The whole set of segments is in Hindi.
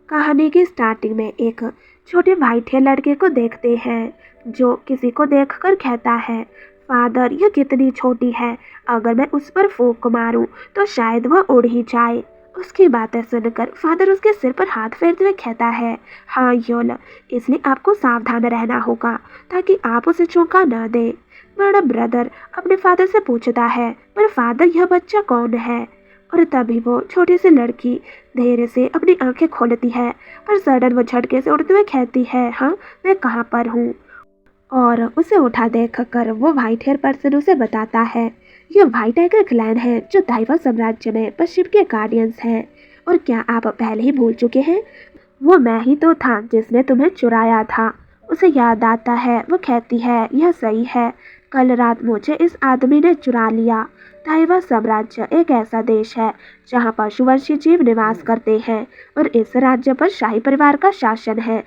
कहानी की स्टार्टिंग में एक छोटे वाइट हेयर लड़के को देखते हैं जो किसी को देखकर कहता है, फादर यह कितनी छोटी है, अगर मैं उस पर फूंक मारूं तो शायद वह उड़ ही जाए। उसकी बातें सुनकर फादर उसके सिर पर हाथ फेरते हुए कहता है, हाँ योल, इसलिए आपको सावधान रहना होगा ताकि आप उसे चौंका न दे। बड़ा ब्रदर अपने फादर से पूछता है, पर फादर यह बच्चा कौन है? और तभी वो छोटी सी लड़की धीरे से अपनी आंखें खोलती है, पर सडन वो झटके से उड़ते हुए कहती है, हाँ मैं कहाँ पर हूँ? और उसे उठा देख कर वो व्हाइट हेयर पर्सन उसे बताता है, ये व्हाइट टाइगर क्लैन है जो दाइवा साम्राज्य में पश्चिम के गार्डियंस हैं। और क्या आप पहले ही भूल चुके हैं? वो मैं ही तो था जिसने तुम्हें चुराया था। उसे याद आता है, वो कहती है, यह सही है, कल रात मुझे इस आदमी ने चुरा लिया। दाइवा साम्राज्य एक ऐसा देश है जहाँ पशुवंशी जीव निवास करते हैं और इस राज्य पर शाही परिवार का शासन है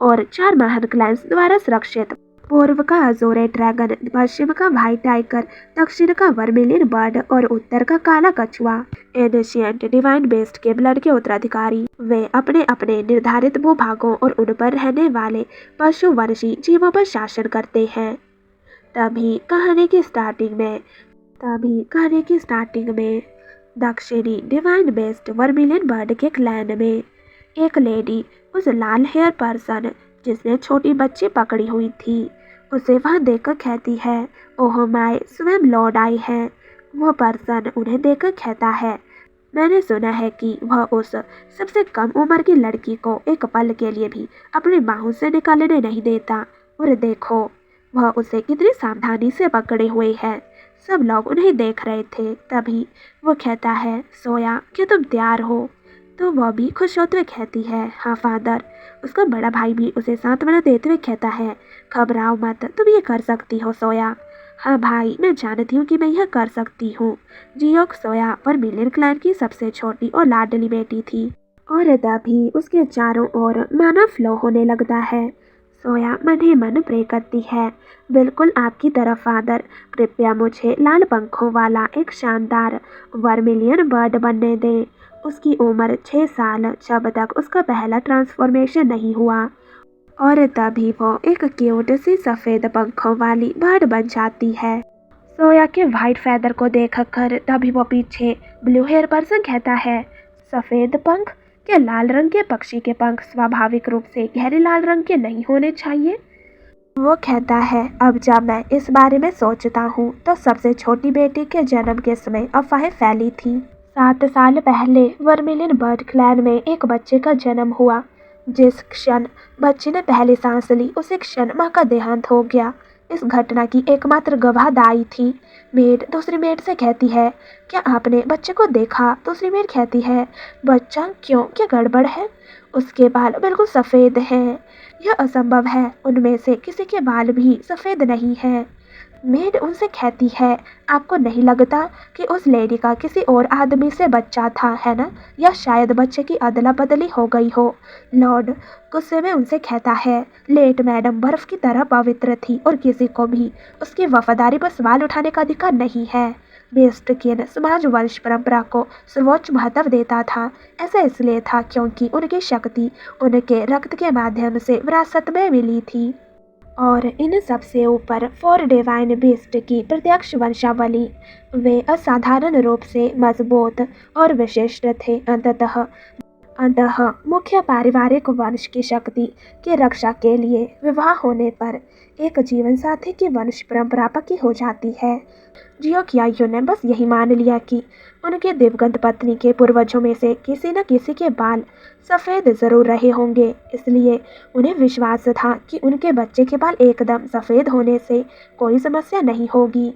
और 4 महान क्लैंस द्वारा सुरक्षित। पूर्व का अजोरे ड्रैगन, पश्चिम का व्हाइट टाइगर, दक्षिण का वर्मिलियन बर्ड और उत्तर का काला कछुआ एनिशिएंट डिवाइन बेस्ट के ब्लड के उत्तराधिकारी। वे अपने अपने निर्धारित भूभागों और उन पर रहने वाले पशुवंशी जीवों पर शासन करते हैं। तभी कहानी की स्टार्टिंग में दक्षिणी डिवाइन बेस्ट वर्मिलियन बर्ड के क्लैन में एक लेडी उस लाल हेयर पर्सन जिसने छोटी बच्ची पकड़ी हुई थी उसे वहां देखकर कहती है, ओह माय, स्वयं लॉर्ड आई है। वो पर्सन उन्हें देखकर कहता है, मैंने सुना है कि वह उस सबसे कम उम्र की लड़की को एक पल के लिए भी अपनी बाहों से निकालने नहीं देता। और देखो वह उसे कितनी सावधानी से पकड़े हुए है। सब लोग उन्हें देख रहे थे। तभी वो कहता है, सोया क्या तुम तैयार हो? तो वह भी खुश होते हुए कहती है, हाँ फादर। उसका बड़ा भाई भी उसे सांत्वना देते हुए कहता है, घबराओ मत, तुम ये कर सकती हो सोया। हाँ भाई, मैं जानती हूँ कि मैं यह कर सकती हूँ। जियोक सोया वर्मिलियन क्लैन की सबसे छोटी और लाडली बेटी थी और तभी उसके चारों ओर माना फ्लो होने लगता है। सोया मन ही मन प्रे करती है, बिल्कुल आपकी तरफ फादर, कृपया मुझे लाल पंखों वाला एक शानदार वर्मिलियन बर्ड बनने दें। उसकी उम्र 6 साल, जब तक उसका पहला ट्रांसफॉर्मेशन नहीं हुआ। और तभी वो एक क्यूट सी सफ़ेद पंखों वाली बर्ड बन जाती है। सोया के वाइट फैदर को देखकर तभी वो पीछे ब्लू हेयर पर्सन कहता है, सफ़ेद पंख? क्या लाल रंग के पक्षी के पंख स्वाभाविक रूप से गहरे लाल रंग के नहीं होने चाहिए? वो कहता है, अब जब मैं इस बारे में सोचता हूँ तो सबसे छोटी बेटी के जन्म के समय अफवाहें फैली थी। 7 साल पहले वर्मिलियन बर्ड क्लैन में एक बच्चे का जन्म हुआ। जिस क्षण बच्चे ने पहली सांस ली उसी क्षण माँ का देहांत हो गया। इस घटना की एकमात्र गवाह दाई थी। मेड दूसरी मेड से कहती है, क्या आपने बच्चे को देखा? दूसरी मेड कहती है, बच्चा क्यों, क्या गड़बड़ है? उसके बाल बिल्कुल सफ़ेद हैं। यह असंभव है, उनमें से किसी के बाल भी सफ़ेद नहीं हैं। मेड उनसे कहती है, आपको नहीं लगता कि उस लेडी का किसी और आदमी से बच्चा था, है ना? या शायद बच्चे की अदला बदली हो गई हो। लॉर्ड गुस्से में उनसे कहता है, लेट मैडम बर्फ की तरह पवित्र थी और किसी को भी उसकी वफादारी पर सवाल उठाने का अधिकार नहीं है। बेस्ट किन समाज वंश परंपरा को सर्वोच्च महत्व देता था। ऐसा इसलिए था क्योंकि उनकी शक्ति उनके रक्त के माध्यम से विरासत में मिली थी और इन सबसे ऊपर 4 डिवाइन बीस्ट की प्रत्यक्ष वंशावली। वे असाधारण रूप से मजबूत और विशिष्ट थे। अंततः मुख्य पारिवारिक वंश की शक्ति की रक्षा के लिए विवाह होने पर एक जीवन साथी की वंश परंपरा पक्की हो जाती है। जियोक्यायु ने बस यही मान लिया कि उनके दिवंगत पत्नी के पूर्वजों में से किसी न किसी के बाल सफ़ेद जरूर रहे होंगे, इसलिए उन्हें विश्वास था कि उनके बच्चे के बाल एकदम सफ़ेद होने से कोई समस्या नहीं होगी।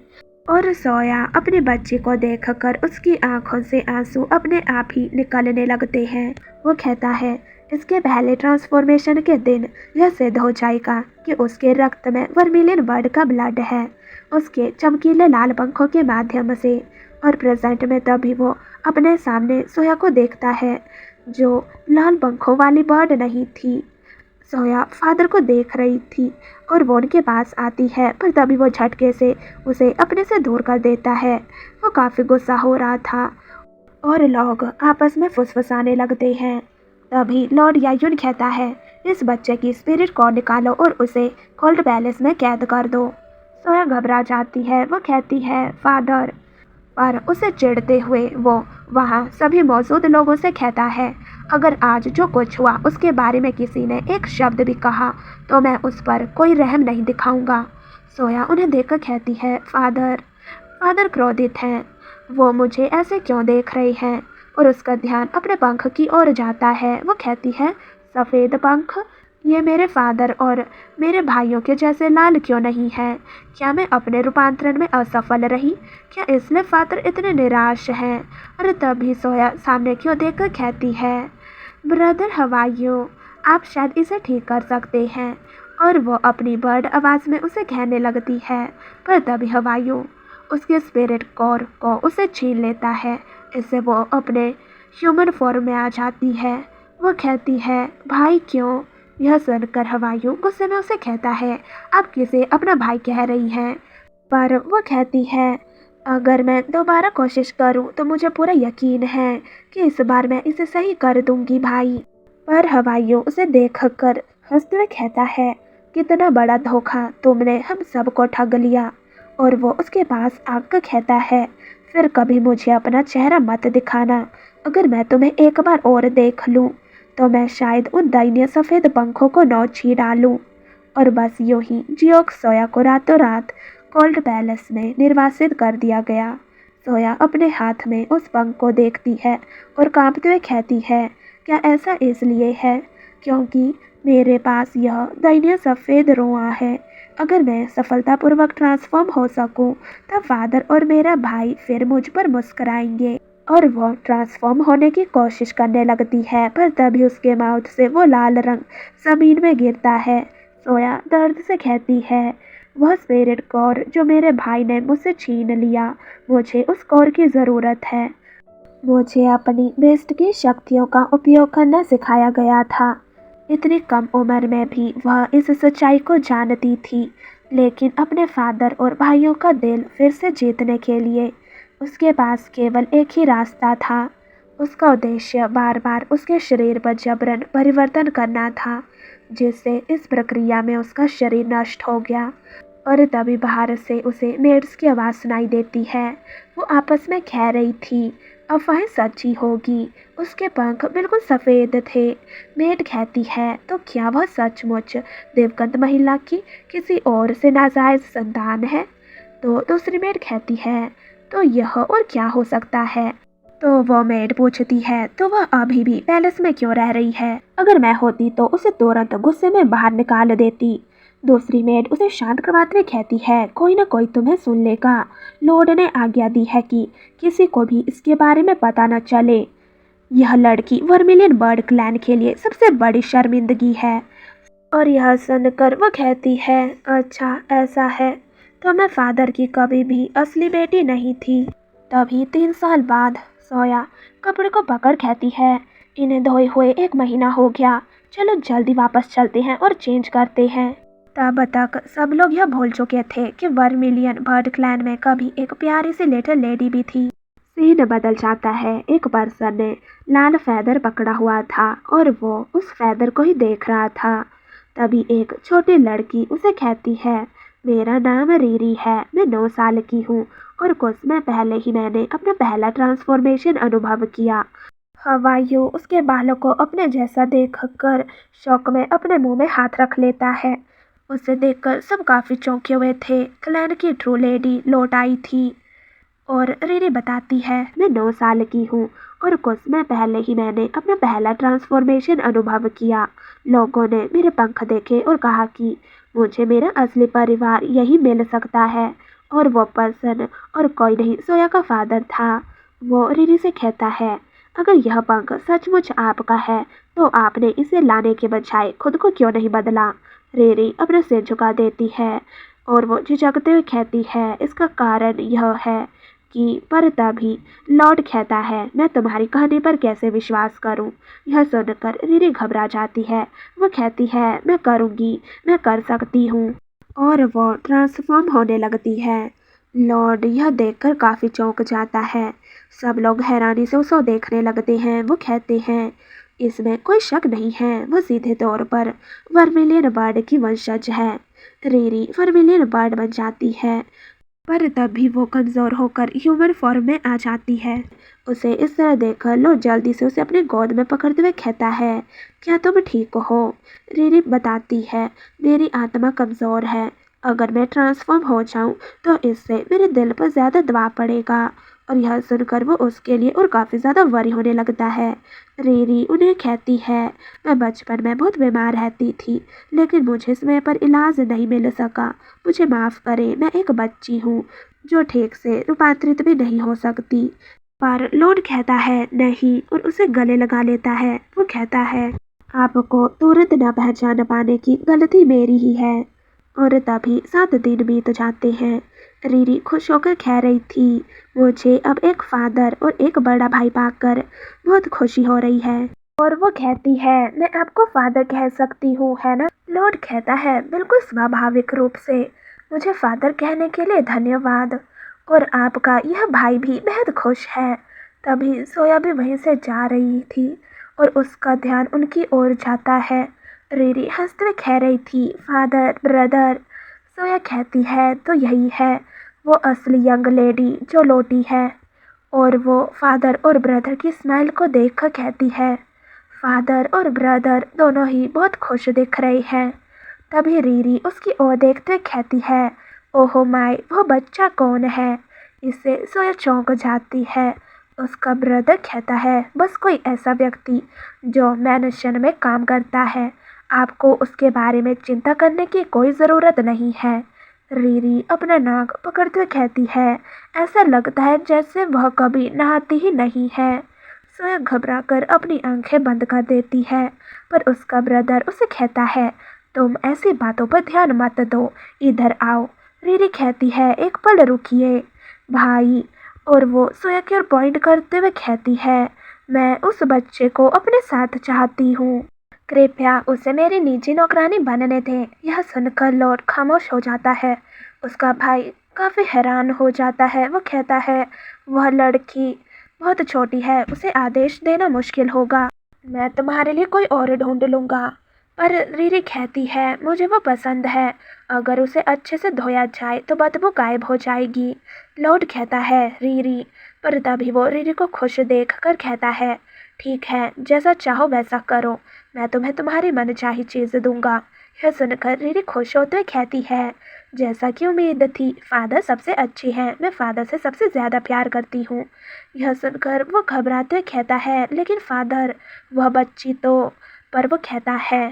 और सोया अपने बच्चे को देखकर उसकी आंखों से आंसू अपने आप ही निकलने लगते हैं। वो कहता है, इसके पहले ट्रांसफॉर्मेशन के दिन यह सिद्ध हो जाएगा कि उसके रक्त में वर्मिलियन बर्ड का ब्लड है, उसके चमकीले लाल पंखों के माध्यम से। और प्रेजेंट में तभी वो अपने सामने सोया को देखता है जो लाल पंखों वाली बर्ड नहीं थी। सोया फादर को देख रही थी और वो उनके पास आती है, पर तभी वो झटके से उसे अपने से दूर कर देता है। वो काफ़ी गुस्सा हो रहा था और लोग आपस में फुसफुसाने लगते हैं। तभी लॉर्ड यायुन कहता है, इस बच्चे की स्पिरिट को निकालो और उसे कोल्ड पैलेस में कैद कर दो। सोया घबरा जाती है। वो कहती है, फादर। पर उसे चिढ़ते हुए वो वहाँ सभी मौजूद लोगों से कहता है, अगर आज जो कुछ हुआ उसके बारे में किसी ने एक शब्द भी कहा तो मैं उस पर कोई रहम नहीं दिखाऊंगा। सोया उन्हें देखकर कहती है, फादर। फादर क्रोधित हैं। वो मुझे ऐसे क्यों देख रहे हैं? और उसका ध्यान अपने पंख की ओर जाता है। वो कहती है, सफ़ेद पंख, ये मेरे फादर और मेरे भाइयों के जैसे लाल क्यों नहीं है? क्या मैं अपने रूपांतरण में असफल रही? क्या इसलिए फादर इतने निराश हैं? और तभी सोया सामने क्यों देखकर कहती है, ब्रदर हवाइयों, आप शायद इसे ठीक कर सकते हैं। और वो अपनी बर्ड आवाज़ में उसे कहने लगती है। पर तभी हवाइयों उसके स्पिरिट कोर को उसे छीन लेता है। इससे वो अपने ह्यूमन फॉर्म में आ जाती है। वो कहती है, भाई क्यों? यह सुनकर हवाइयों गुस्से में उसे कहता है, आप किसे अपना भाई कह रही हैं? पर वो कहती है, अगर मैं दोबारा कोशिश करूं तो मुझे पूरा यकीन है कि इस बार मैं इसे सही कर दूंगी भाई। पर हवाइयों उसे देखकर हंसते हुए कहता है, कितना बड़ा धोखा, तुमने हम सबको ठग लिया। और वो उसके पास आकर कहता है, फिर कभी मुझे अपना चेहरा मत दिखाना। अगर मैं तुम्हें एक बार और देख लूं तो मैं शायद उन दाहिने सफ़ेद पंखों को नोच ही डालूं। और बस यूं ही जियोक सोया को रातों रात कोल्ड पैलेस में निर्वासित कर दिया गया। सोया अपने हाथ में उस पंख को देखती है और कांपते हुए कहती है, क्या ऐसा इसलिए है क्योंकि मेरे पास यह दाहिने सफ़ेद रोआ है? अगर मैं सफलतापूर्वक ट्रांसफॉर्म हो सकूं, तब फादर और मेरा भाई फिर मुझ पर मुस्कराएंगे। और वो ट्रांसफॉर्म होने की कोशिश करने लगती है, पर तभी उसके माउथ से वो लाल रंग ज़मीन में गिरता है। सोया दर्द से कहती है, वह स्पिरिट कोर जो मेरे भाई ने मुझसे छीन लिया, मुझे उस कोर की ज़रूरत है। मुझे अपनी बेस्ट की शक्तियों का उपयोग करना सिखाया गया था। इतनी कम उम्र में भी वह इस सच्चाई को जानती थी, लेकिन अपने फादर और भाइयों का दिल फिर से जीतने के लिए उसके पास केवल एक ही रास्ता था। उसका उद्देश्य बार बार उसके शरीर पर जबरन परिवर्तन करना था, जिससे इस प्रक्रिया में उसका शरीर नष्ट हो गया। और तभी बाहर से उसे मेड्स की आवाज़ सुनाई देती है। वो आपस में कह रही थी, अफवाहें सच्ची होगी, उसके पंख बिल्कुल सफ़ेद थे। मेड कहती है, तो क्या वह सचमुच देवकंत महिला की किसी और से नाजायज़ संतान है? तो दूसरी मेड कहती है, तो यह और क्या हो सकता है? तो वो मेड पूछती है, तो वह अभी भी पैलेस में क्यों रह रही है? अगर मैं होती तो उसे तुरंत गुस्से में बाहर निकाल देती। दूसरी मेड उसे शांत करवाते हुए कहती है, कोई ना कोई तुम्हें सुन लेगा। लॉर्ड ने आज्ञा दी है कि किसी को भी इसके बारे में पता न चले। यह लड़की वर्मिलियन बर्ड क्लैन के लिए सबसे बड़ी शर्मिंदगी है। और यह सुनकर वो कहती है, अच्छा ऐसा है, तो मैं फादर की कभी भी असली बेटी नहीं थी। तभी 3 साल बाद सोया कपड़े को पकड़ कहती है, इन्हें धोए हुए 1 महीना हो गया, चलो जल्दी वापस चलते हैं और चेंज करते हैं। तब तक सब लोग यह भूल चुके थे कि वर्मिलियन बर्ड क्लैन में कभी एक प्यारी सी लिटिल लेडी भी थी। सीन बदल जाता है। एक पर्सन ने लाल फैदर पकड़ा हुआ था और वो उस फैदर को ही देख रहा था। तभी एक छोटी लड़की उसे कहती है, मेरा नाम रीरी है, मैं 9 साल की हूँ और कुछ समय पहले ही मैंने अपना पहला ट्रांसफॉर्मेशन अनुभव किया। हवाइयों उसके बालों को अपने जैसा देखकर शौक में अपने मुंह में हाथ रख लेता है। उसे देखकर सब काफ़ी चौंके हुए थे। क्लैन की ट्रू लेडी लौट आई थी और रीरी बताती है, मैं 9 साल की हूँ और कुछ समय पहले ही मैंने अपना पहला ट्रांसफॉर्मेशन अनुभव किया। लोगों ने मेरे पंख देखे और कहा कि मुझे मेरा असली परिवार यही मिल सकता है। और वो पर्सन और कोई नहीं, सोया का फादर था। वो रीरी से कहता है, अगर यह पंख सचमुच आपका है तो आपने इसे लाने के बजाय खुद को क्यों नहीं बदला? रीरी अपना सिर झुका देती है और वो झिझकते हुए कहती है, इसका कारण यह है कि पर तभी लॉर्ड कहता है, मैं तुम्हारी कहानी पर कैसे विश्वास करूं? यह सुनकर रीरी घबरा जाती है। वो कहती है, मैं करूंगी, मैं कर सकती हूँ। और वो ट्रांसफॉर्म होने लगती है। लॉर्ड यह देखकर काफ़ी चौंक जाता है। सब लोग हैरानी से उसे देखने लगते हैं। वो कहते हैं, इसमें कोई शक नहीं है, वो सीधे तौर पर वर्मिलियन बर्ड की वंशज है। रीरी वर्मिलियन बर्ड बन जाती है, पर तब भी वो कमजोर होकर ह्यूमन फॉर्म में आ जाती है। उसे इस तरह देखकर लो जल्दी से उसे अपने गोद में पकड़ते हुए कहता है, क्या तुम ठीक हो? रीरी बताती है, मेरी आत्मा कमजोर है, अगर मैं ट्रांसफॉर्म हो जाऊं तो इससे मेरे दिल पर ज्यादा दबाव पड़ेगा। और यह सुनकर वो उसके लिए और काफी ज्यादा वरी होने लगता है। रीरी उन्हें कहती है, मैं बचपन में बहुत बीमार रहती थी, लेकिन मुझे समय पर इलाज नहीं मिल सका। मुझे माफ करें, मैं एक बच्ची हूँ जो ठीक से रूपांतरित भी नहीं हो सकती। पर लॉर्ड कहता है नहीं और उसे गले लगा लेता है। वो कहता है, आपको तुरंत न पहचान पाने की गलती मेरी ही है। और तभी 7 दिन बीत जाते हैं। रीरी खुश होकर कह रही थी, मुझे अब एक फादर और एक बड़ा भाई पाकर बहुत खुशी हो रही है। और वो कहती है, मैं आपको फादर कह सकती हूँ, है ना? लॉर्ड कहता है, बिल्कुल स्वाभाविक रूप से, मुझे फादर कहने के लिए धन्यवाद। और आपका यह भाई भी बेहद खुश है। तभी सोया भी वहीं से जा रही थी और उसका ध्यान उनकी ओर जाता है। रीरी हंसते हुए कह रही थी, फादर, ब्रदर। सोया कहती है, तो यही है वो असली यंग लेडी जो लौटी है। और वो फादर और ब्रदर की स्माइल को देखकर कहती है, फादर और ब्रदर दोनों ही बहुत खुश दिख रहे हैं। तभी रीरी उसकी ओर देखते हुए कहती है, ओहो माय, वो बच्चा कौन है? इससे सोया चौंक जाती है। उसका ब्रदर कहता है, बस कोई ऐसा व्यक्ति जो मैंशन में काम करता है, आपको उसके बारे में चिंता करने की कोई ज़रूरत नहीं है। रीरी अपना नाक पकड़ते हुए कहती है, ऐसा लगता है जैसे वह कभी नहाती ही नहीं है। सोया घबराकर अपनी आंखें बंद कर देती है, पर उसका ब्रदर उसे कहता है, तुम ऐसी बातों पर ध्यान मत दो, इधर आओ। रीरी कहती है, एक पल रुकिए भाई। और वो सोया की ओर पॉइंट करते हुए कहती है, मैं उस बच्चे को अपने साथ चाहती हूँ, कृपया उसे मेरी निजी नौकरानी बनने दें। यह सुनकर लॉर्ड खामोश हो जाता है। उसका भाई काफ़ी हैरान हो जाता है। वो कहता है, वह लड़की बहुत छोटी है, उसे आदेश देना मुश्किल होगा, मैं तुम्हारे लिए कोई और ढूंढ लूँगा। पर रीरी कहती है, मुझे वो पसंद है, अगर उसे अच्छे से धोया जाए तो बदबू गायब हो जाएगी। लॉर्ड कहता है, रीरी। पर तभी वो रीरी को खुश देख कर कहता है, ठीक है, जैसा चाहो वैसा करो, मैं तुम्हें तुम्हारी मनचाही चीज़ दूंगा। यह सुनकर रीरी खुश होते हुए कहती है, जैसा कि उम्मीद थी, फादर सबसे अच्छी हैं, मैं फादर से सबसे ज़्यादा प्यार करती हूँ। यह सुनकर वो घबराते हुए कहता है, लेकिन फादर, वह बच्ची तो। पर वो कहता है,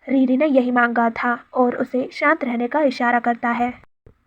रीरी ने यही मांगा था, और उसे शांत रहने का इशारा करता है।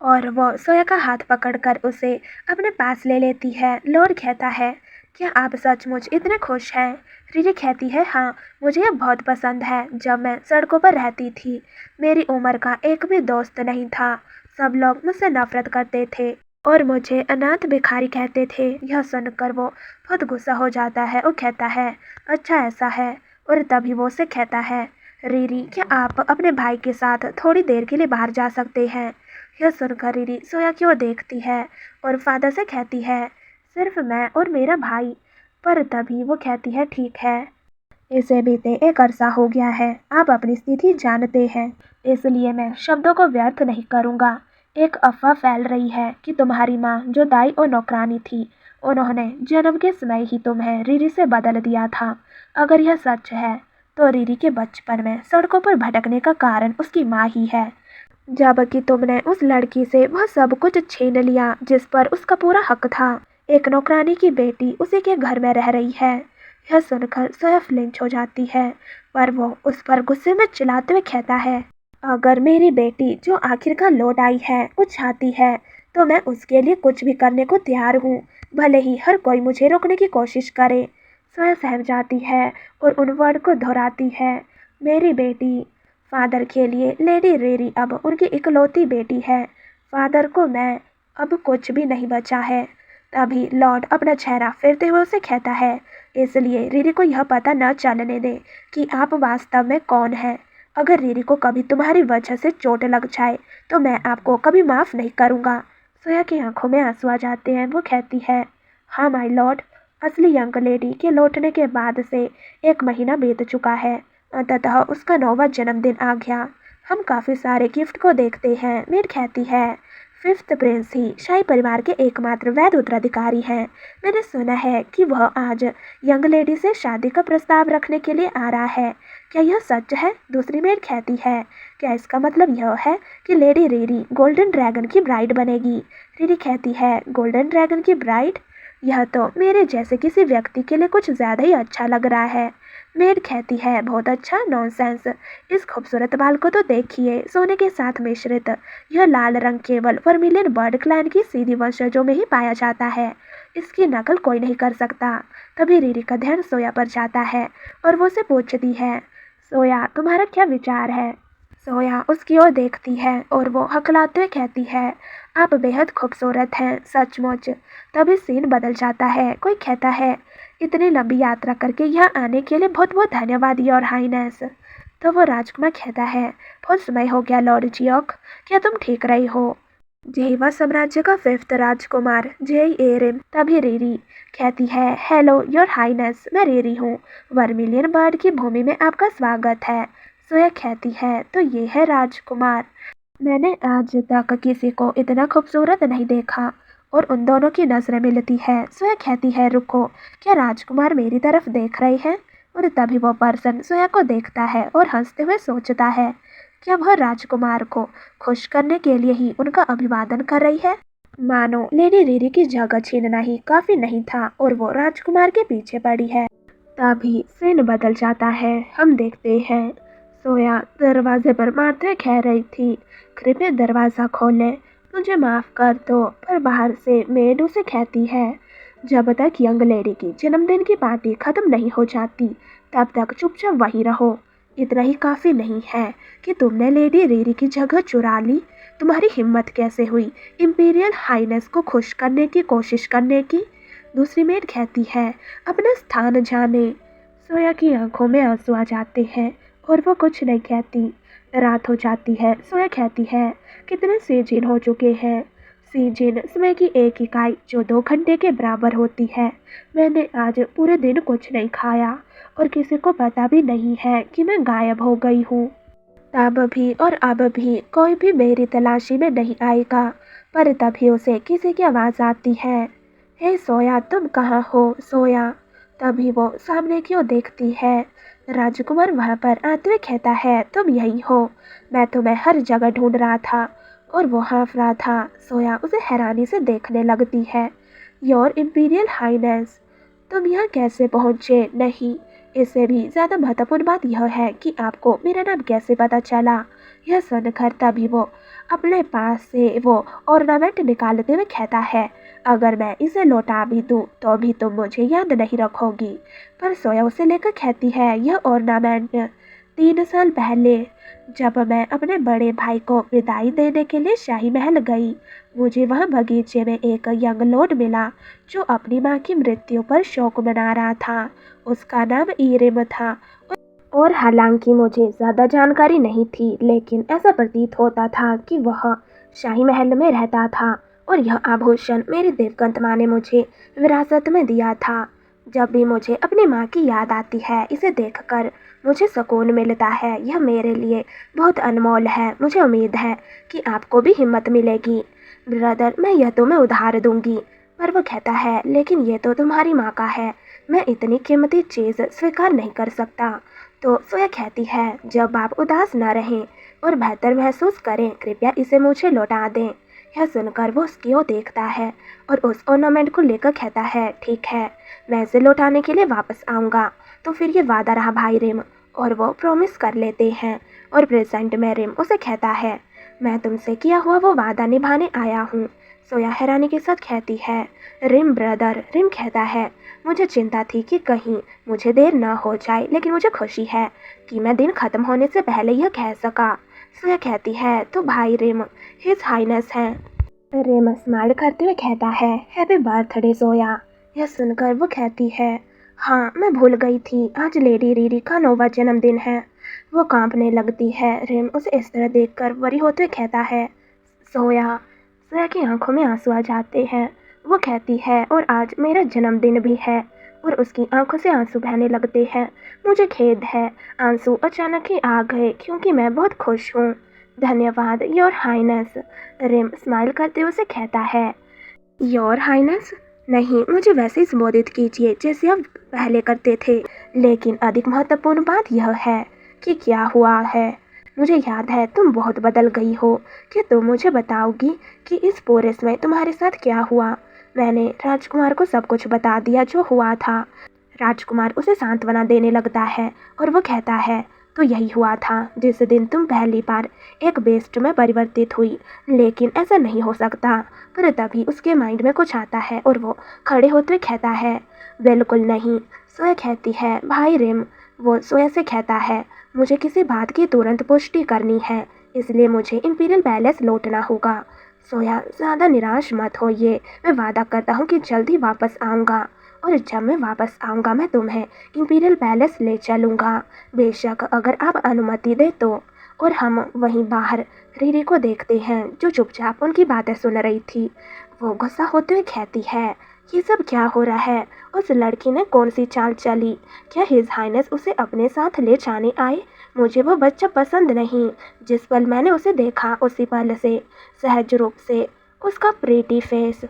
और वो सोया का हाथ पकड़कर उसे अपने पास ले लेती है। लॉर्ड कहता है, क्या आप सचमुच इतने खुश हैं? रीरी कहती है, हाँ, मुझे यह बहुत पसंद है। जब मैं सड़कों पर रहती थी, मेरी उम्र का एक भी दोस्त नहीं था, सब लोग मुझसे नफरत करते थे और मुझे अनाथ भिखारी कहते थे। यह सुनकर वो बहुत गुस्सा हो जाता है और कहता है, अच्छा ऐसा है। और तभी वो उसे कहता है, रीरी, क्या आप अपने भाई के साथ थोड़ी देर के लिए बाहर जा सकते हैं? यह सुनकर रीरी सोया की ओर देखती है और फादर से कहती है, सिर्फ मैं और मेरा भाई। पर तभी वो कहती है, ठीक है, इसे बीते एक अरसा हो गया है, आप अपनी स्थिति जानते हैं, इसलिए मैं शब्दों को व्यर्थ नहीं करूँगा। एक अफवाह फैल रही है कि तुम्हारी माँ जो दाई और नौकरानी थी, उन्होंने जन्म के समय ही तुम्हें रीरी से बदल दिया था। अगर यह सच है तो रीरी के बचपन में सड़कों पर भटकने का कारण उसकी माँ ही है, जबकि तुमने उस लड़की से वह सब कुछ छीन लिया जिस पर उसका पूरा हक था। एक नौकरानी की बेटी उसी के घर में रह रही है। यह सुनकर सोया फ्लिंच हो जाती है, पर वो उस पर गुस्से में चिल्लाते हुए कहता है, अगर मेरी बेटी जो आखिरकार लौट आई है कुछ चाहती है तो मैं उसके लिए कुछ भी करने को तैयार हूँ, भले ही हर कोई मुझे रोकने की कोशिश करे। सोया सहम जाती है और उन वर्ड को दोहराती है, मेरी बेटी। फादर के लिए लेडी रीरी अब उनकी इकलौती बेटी है। फादर को मैं अब कुछ भी नहीं बचा है। तभी लॉर्ड अपना चेहरा फेरते हुए उसे कहता है, इसलिए रीरी को यह पता न चलने दे कि आप वास्तव में कौन हैं। अगर रीरी को कभी तुम्हारी वजह से चोट लग जाए तो मैं आपको कभी माफ़ नहीं करूँगा। सोया की आंखों में आंसू आ जाते हैं। वो कहती है, हाँ माय लॉर्ड, असली यंग लेडी के लौटने के बाद से 1 महीना बीत चुका है। अंततः उसका 9वां जन्मदिन आ गया। हम काफ़ी सारे गिफ्ट को देखते हैं। मेड कहती है, फिफ्थ प्रिंस ही शाही परिवार के एकमात्र वैध उत्तराधिकारी हैं। मैंने सुना है कि वह आज यंग लेडी से शादी का प्रस्ताव रखने के लिए आ रहा है। क्या यह सच है? दूसरी मेड कहती है, क्या इसका मतलब यह है कि लेडी रीरी गोल्डन ड्रैगन की ब्राइड बनेगी? रीरी कहती है, गोल्डन ड्रैगन की ब्राइड? यह तो मेरे जैसे किसी व्यक्ति के लिए कुछ ज़्यादा ही अच्छा लग रहा है। मेड कहती है, बहुत अच्छा, नॉनसेंस। इस खूबसूरत बाल को तो देखिए, सोने के साथ मिश्रित। यह लाल रंग केवल वर्मिलियन बर्ड क्लैन की सीधी वंशजों में ही पाया जाता है। इसकी नकल कोई नहीं कर सकता। तभी रीरी का ध्यान सोया पर जाता है और वो उसे पूछती है, सोया, तुम्हारा क्या विचार है? सोया उसकी ओर देखती है और वो हकलाते हुए कहती है, आप बेहद खूबसूरत हैं, सचमुच। तभी सीन बदल जाता है। कोई कहता है, इतनी लंबी यात्रा करके यहाँ आने के लिए बहुत बहुत धन्यवाद योर हाइनेस। तो वो राजकुमार कहता है, बहुत समय हो गया लॉर्ड जियोक, क्या तुम ठीक रही हो? जेवा साम्राज्य का 5th राजकुमार जेई एरिम। तभी रीरी कहती है, हेलो योर हाइनेस, मैं रीरी हूँ। वर्मिलियन बर्ड की भूमि में आपका स्वागत है। सोया कहती है, तो ये है राजकुमार। मैंने आज तक किसी को इतना खूबसूरत नहीं देखा। और उन दोनों की नजरें मिलती है। सोया कहती है, रुको, क्या राजकुमार मेरी तरफ देख रहे हैं? और तभी वो पर्सन सोया को देखता है और हंसते हुए सोचता है, क्या वह राजकुमार को खुश करने के लिए ही उनका अभिवादन कर रही है? मानो लेडी रीरी की जगह छीनना ही काफी नहीं था और वो राजकुमार के पीछे पड़ी है। तभी सीन बदल जाता है। हम देखते हैं सोया दरवाजे पर मारते हुए कह रही थी, कृपया दरवाज़ा खोलें, मुझे माफ़ कर दो। पर बाहर से मेड उसे कहती है, जब तक यंग लेडी की जन्मदिन की पार्टी ख़त्म नहीं हो जाती तब तक चुपचाप वहीं रहो। इतना ही काफ़ी नहीं है कि तुमने लेडी रीरी की जगह चुरा ली? तुम्हारी हिम्मत कैसे हुई इंपीरियल हाइनेस को खुश करने की कोशिश करने की? दूसरी मेड कहती है, अपना स्थान जाने। सोया की आंखों में आंसू आ जाते हैं और वो कुछ नहीं कहती। रात हो जाती है। सोया कहती है, कितने सीजन हो चुके हैं? सीजन समय की एक इकाई जो 2 घंटे के बराबर होती है। मैंने आज पूरे दिन कुछ नहीं खाया और किसी को पता भी नहीं है कि मैं गायब हो गई हूँ। तब भी और अब भी कोई भी मेरी तलाशी में नहीं आएगा। पर तभी उसे किसी की आवाज़ आती है, हे सोया, तुम कहाँ हो? सोया। तभी वो सामने की ओर देखती है। राजकुमार वहाँ पर आते हुए कहता है, तुम यहीं हो? मैं तुम्हें हर जगह ढूंढ रहा था। और वो हाँफ रहा था। सोया उसे हैरानी से देखने लगती है। योर इम्पीरियल हाइनेस, तुम यहाँ कैसे पहुँचे? नहीं, इससे भी ज़्यादा महत्वपूर्ण बात यह है कि आपको मेरा नाम कैसे पता चला? यह सुनकर तभी वो अपने पास से वो ऑर्नामेंट निकालते हुए कहता है, अगर मैं इसे लौटा भी दूँ तो भी तुम मुझे याद नहीं रखोगी। पर सोया उसे लेकर कहती है, यह ऑर्नामेंट 3 साल पहले जब मैं अपने बड़े भाई को विदाई देने के लिए शाही महल गई, मुझे वहाँ बगीचे में एक यंग लॉर्ड मिला जो अपनी माँ की मृत्यु पर शोक मना रहा था। उसका नाम ईरिम था। और हालांकि मुझे ज़्यादा जानकारी नहीं थी, लेकिन ऐसा प्रतीत होता था कि वह शाही महल में रहता था और यह आभूषण मेरी देवकंत माँ ने मुझे विरासत में दिया था। जब भी मुझे अपनी माँ की याद आती है, इसे देखकर मुझे सुकून मिलता है। यह मेरे लिए बहुत अनमोल है। मुझे उम्मीद है कि आपको भी हिम्मत मिलेगी। ब्रदर, मैं यह तुम्हें उधार दूंगी। पर वो कहता है, लेकिन ये तो तुम्हारी माँ का है, मैं इतनी कीमती चीज़ स्वीकार नहीं कर सकता। तो सोया कहती है, जब आप उदास न रहें और बेहतर महसूस करें, कृपया इसे मुझे लौटा दें। यह सुनकर वो उसकी ओर देखता है और उस ऑर्नामेंट को लेकर कहता है, ठीक है, मैं इसे लौटाने के लिए वापस आऊँगा। तो फिर ये वादा रहा भाई रिम। और वो प्रॉमिस कर लेते हैं। और प्रेजेंट में रिम उसे कहता है, मैं तुमसे किया हुआ वो वादा निभाने आया हूँ। सोया हैरानी के साथ कहती है, रिम ब्रदर। रिम कहता है, मुझे चिंता थी कि कहीं मुझे देर न हो जाए, लेकिन मुझे खुशी है कि मैं दिन ख़त्म होने से पहले यह कह सका। सोया कहती है, तो भाई रिम हिज हाइनेस हैं। रिम स्माइल करते हुए कहता है, हैप्पी बर्थडे सोया। यह सुनकर वो कहती है, हाँ, मैं भूल गई थी, आज लेडी रीरी का 9वां जन्मदिन है। वो कांपने लगती है। रिम उसे इस तरह देखकर वरी होते हुए कहता है, सोया। सोया की आंखों में आंसू आ जाते हैं वो कहती है और आज मेरा जन्मदिन भी है। और उसकी आंखों से आंसू बहने लगते हैं। मुझे खेद है, आंसू अचानक ही आ गए क्योंकि मैं बहुत खुश हूँ। धन्यवाद योर हाइनेस, रिम स्माइल करते उसे कहता है। योर हाइनेस नहीं, मुझे वैसे ही संबोधित कीजिए जैसे आप पहले करते थे। लेकिन अधिक महत्वपूर्ण बात यह है कि क्या हुआ है। मुझे याद है तुम बहुत बदल गई हो। कि तुम मुझे बताओगी कि इस पूरे समय तुम्हारे साथ क्या हुआ। मैंने राजकुमार को सब कुछ बता दिया जो हुआ था। राजकुमार उसे सांत्वना देने लगता है और वो कहता है, तो यही हुआ था जिस दिन तुम पहली बार एक बेस्ट में परिवर्तित हुई। लेकिन ऐसा नहीं हो सकता। पर तभी उसके माइंड में कुछ आता है और वो खड़े होते हुए कहता है, बिल्कुल नहीं। सोया कहती है, भाई रिम। वो सोया से कहता है, मुझे किसी बात की तुरंत पुष्टि करनी है, इसलिए मुझे इंपीरियल पैलेस लौटना होगा। सोया, ज़्यादा निराश मत होइए, मैं वादा करता हूँ कि जल्द ही वापस आऊँगा। और जब मैं वापस आऊँगा मैं तुम्हें इंपीरियल पैलेस ले चलूँगा, बेशक अगर आप अनुमति दे तो। और हम वहीं बाहर रीरी को देखते हैं जो चुपचाप उनकी बातें सुन रही थी। वो गुस्सा होते हुए कहती है, ये सब क्या हो रहा है। उस लड़की ने कौन सी चाल चली। क्या हिज हाइनेस उसे अपने साथ ले जाने आए। मुझे वो बच्चा पसंद नहीं। जिस पल मैंने उसे देखा उसी पल से सहज रूप से उसका प्रीटी फेस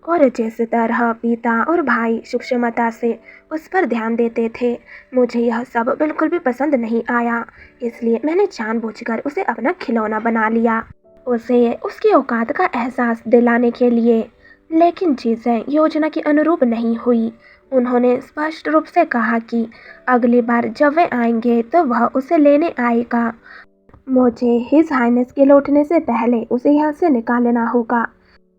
और जिस तरह पिता और भाई सूक्ष्मता से उस पर ध्यान देते थे, मुझे यह सब बिल्कुल भी पसंद नहीं आया। इसलिए मैंने जानबूझकर उसे अपना खिलौना बना लिया, उसे उसकी औकात का एहसास दिलाने के लिए। लेकिन चीज़ें योजना के अनुरूप नहीं हुई। उन्होंने स्पष्ट रूप से कहा कि अगली बार जब वे आएंगे तो वह उसे लेने आएगा। मुझे हिज हाइनेस के लौटने से पहले उसे यहाँ से निकालना होगा।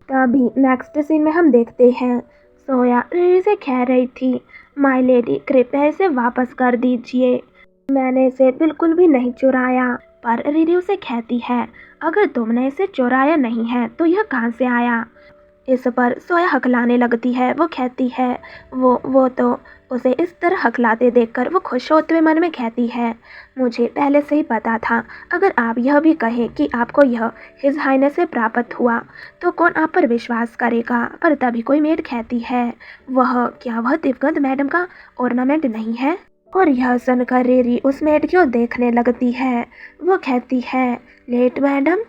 तभी नेक्स्ट सीन में हम देखते हैं, सोया रीरी से कह रही थी, माय लेडी कृपया इसे वापस कर दीजिए, मैंने इसे बिल्कुल भी नहीं चुराया। पर रीरी उसे कहती है, अगर तुमने इसे चुराया नहीं है तो यह कहाँ से आया। इस पर सोया हकलाने लगती है। वो कहती है, वो तो उसे इस तरह हकलाते देखकर वो खुश होते हुए मन में कहती है, मुझे पहले से ही पता था। अगर आप यह भी कहें कि आपको यह हिज हाइनेस से प्राप्त हुआ तो कौन आप पर विश्वास करेगा। पर तभी कोई मेड कहती है, वह दिवगंत मैडम का ऑर्नामेंट नहीं है। और यह सुनकर रीरी उस मेड को देखने लगती है। वो कहती है, लेट मैडम।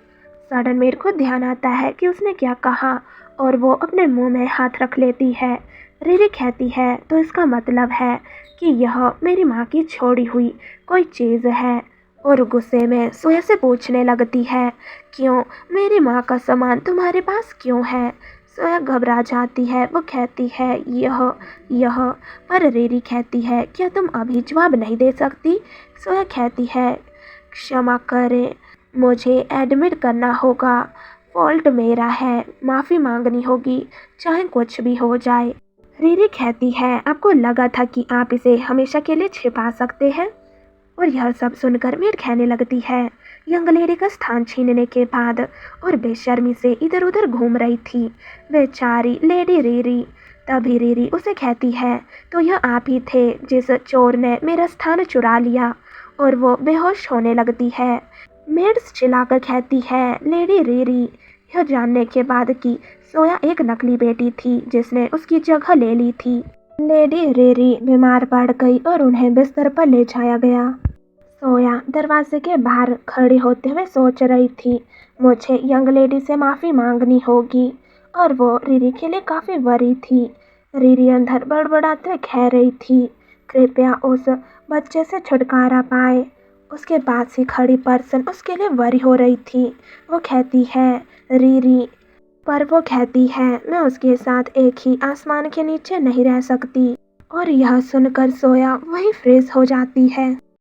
सडन मेड को ध्यान आता है कि उसने क्या कहा और वो अपने मुंह में हाथ रख लेती है। रीरी कहती है, तो इसका मतलब है कि यह मेरी माँ की छोड़ी हुई कोई चीज़ है। और गुस्से में सोया से पूछने लगती है, क्यों, मेरी माँ का सामान तुम्हारे पास क्यों है। सोया घबरा जाती है। वो कहती है, यह पर रीरी कहती है, क्या तुम अभी जवाब नहीं दे सकती। सोया कहती है, क्षमा करें, मुझे एडमिट करना होगा, फॉल्ट मेरा है, माफ़ी मांगनी होगी, चाहे कुछ भी हो जाए। रीरी कहती है, आपको लगा था कि आप इसे हमेशा के लिए छिपा सकते हैं। और यह सब सुनकर मेड कहने लगती है, यंग लेडी का स्थान छीनने के बाद और बेशर्मी से इधर उधर घूम रही थी बेचारी लेडी रीरी। तभी रीरी उसे कहती है, तो यह आप ही थे जिस चोर ने मेरा स्थान चुरा लिया। और वो बेहोश होने लगती है। मेड्स चिल्लाकर कहती है, लेडी रीरी। यह जानने के बाद कि सोया एक नकली बेटी थी जिसने उसकी जगह ले ली थी। लेडी रीरी बीमार पड़ गई और उन्हें बिस्तर पर ले जाया गया। सोया दरवाजे के बाहर खड़ी होते हुए सोच रही थी, मुझे यंग लेडी से माफ़ी मांगनी होगी। और वो रीरी के लिए काफ़ी वरी थी। रीरी अंदर बड़बड़ाते हुए कह रही थी, कृपया उस बच्चे से छुटकारा पाए। उसके पास ही खड़ी पर्सन उसके लिए वरी हो रही थी। वो कहती है, रीरी। पर वो कहती है, मैं उसके साथ एक ही आसमान के नीचे नहीं रह सकती। और यह सुनकर सोया वहीं फ्रीज हो जाती है।